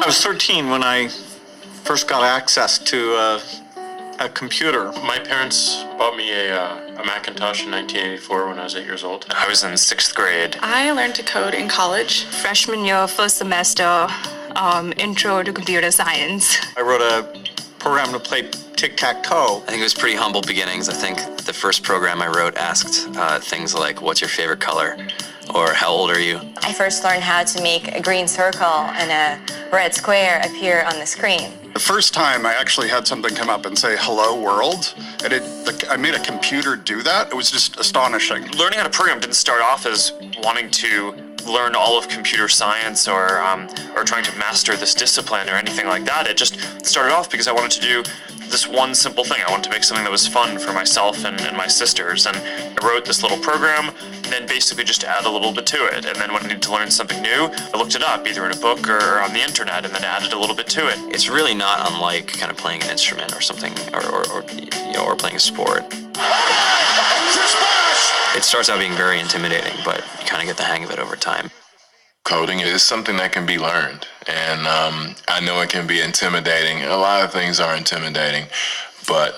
I was 13 when I first got access to a computer. My parents bought me a Macintosh in 1984 when I was 8 years old. I was in 6th grade. I learned to code in college. Freshman year, first semester, intro to computer science. I wrote a program to play tic-tac-toe. I think it was pretty humble beginnings. I think the first program I wrote asked things like, what's your favorite color? Or how old are you? I first learned how to make a green circle and a red square appear on the screen. The first time I actually had something come up and say, hello world, and I made a computer do that. It was just astonishing. Learning how to program didn't start off as wanting to learn all of computer science or trying to master this discipline or anything like that. It just started off because I wanted to do this one simple thing. I wanted to make something that was fun for myself and my sisters. And I wrote this little program and then basically just add a little bit to it. And then when I needed to learn something new, I looked it up either in a book or on the internet and then added a little bit to it. It's really not unlike kind of playing an instrument or something or playing a sport. It starts out being very intimidating, but you kind of get the hang of it over time. Coding is something that can be learned, and I know it can be intimidating. A lot of things are intimidating, but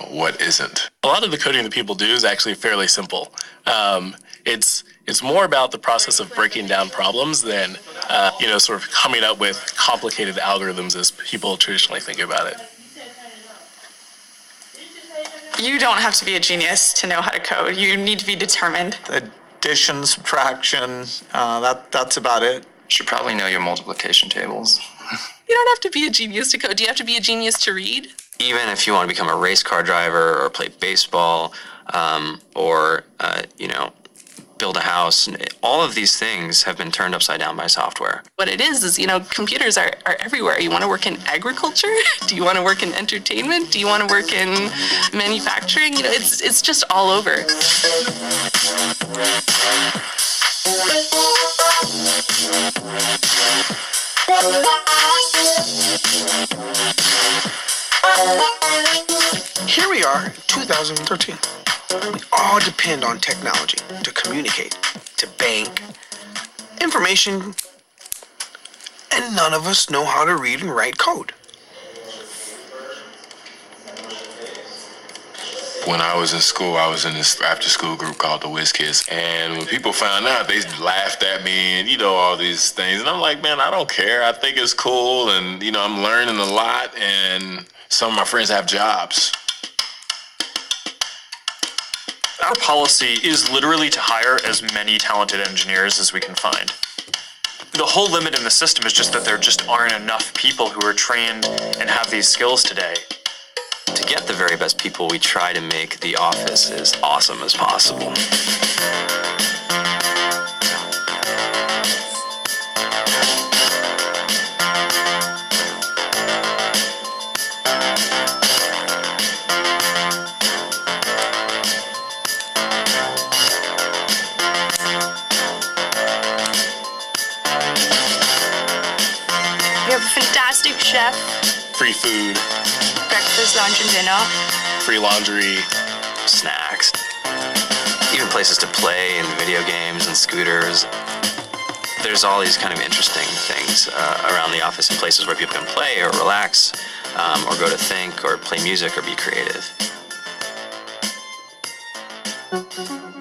what isn't? A lot of the coding that people do is actually fairly simple. It's more about the process of breaking down problems than sort of coming up with complicated algorithms as people traditionally think about it. You don't have to be a genius to know how to code. You need to be determined. Addition, subtraction, that's about it. You should probably know your multiplication tables. You don't have to be a genius to code. Do you have to be a genius to read? Even if you want to become a race car driver or play baseball or build a house, all of these things have been turned upside down by software. What it is, computers are everywhere. You want to work in agriculture? Do you want to work in entertainment? Do you want to work in manufacturing? It's just all over. Here we are, 2013. We all depend on technology to communicate, to bank, information, and none of us know how to read and write code. When I was in school, I was in this after-school group called the Whiz Kids, and when people found out, they laughed at me and, all these things. And I'm like, man, I don't care. I think it's cool, and, I'm learning a lot, and some of my friends have jobs. Our policy is literally to hire as many talented engineers as we can find. The whole limit in the system is just that there just aren't enough people who are trained and have these skills today. To get the very best people, we try to make the office as awesome as possible. We have a fantastic chef. Free food, Breakfast, lunch, and dinner. free laundry, Snacks, even places to play and video games and scooters. There's all these kind of interesting things around the office and places where people can play or relax or go to think or play music or be creative.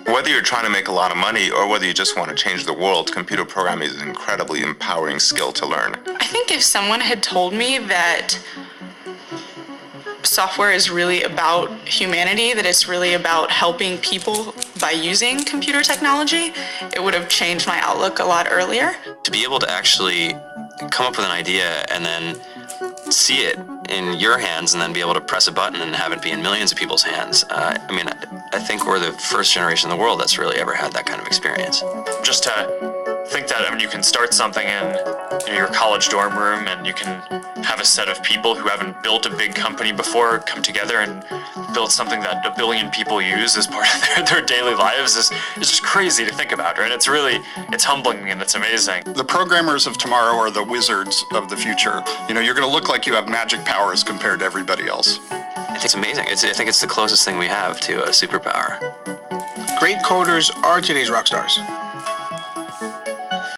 Whether you're trying to make a lot of money or whether you just want to change the world, computer programming is an incredibly empowering skill to learn. I think if someone had told me that software is really about humanity, that it's really about helping people by using computer technology, it would have changed my outlook a lot earlier. To be able to actually come up with an idea and then see it in your hands and then be able to press a button and have it be in millions of people's hands. I think we're the first generation in the world that's really ever had that kind of experience. just to think that, you can start something in your college dorm room and you can have a set of people who haven't built a big company before come together and build something that 1 billion people use as part of their daily lives is just crazy to think about, right? It's humbling and it's amazing. The programmers of tomorrow are the wizards of the future. You're going to look like you have magic powers compared to everybody else. I think it's amazing. I think it's the closest thing we have to a superpower. Great coders are today's rock stars.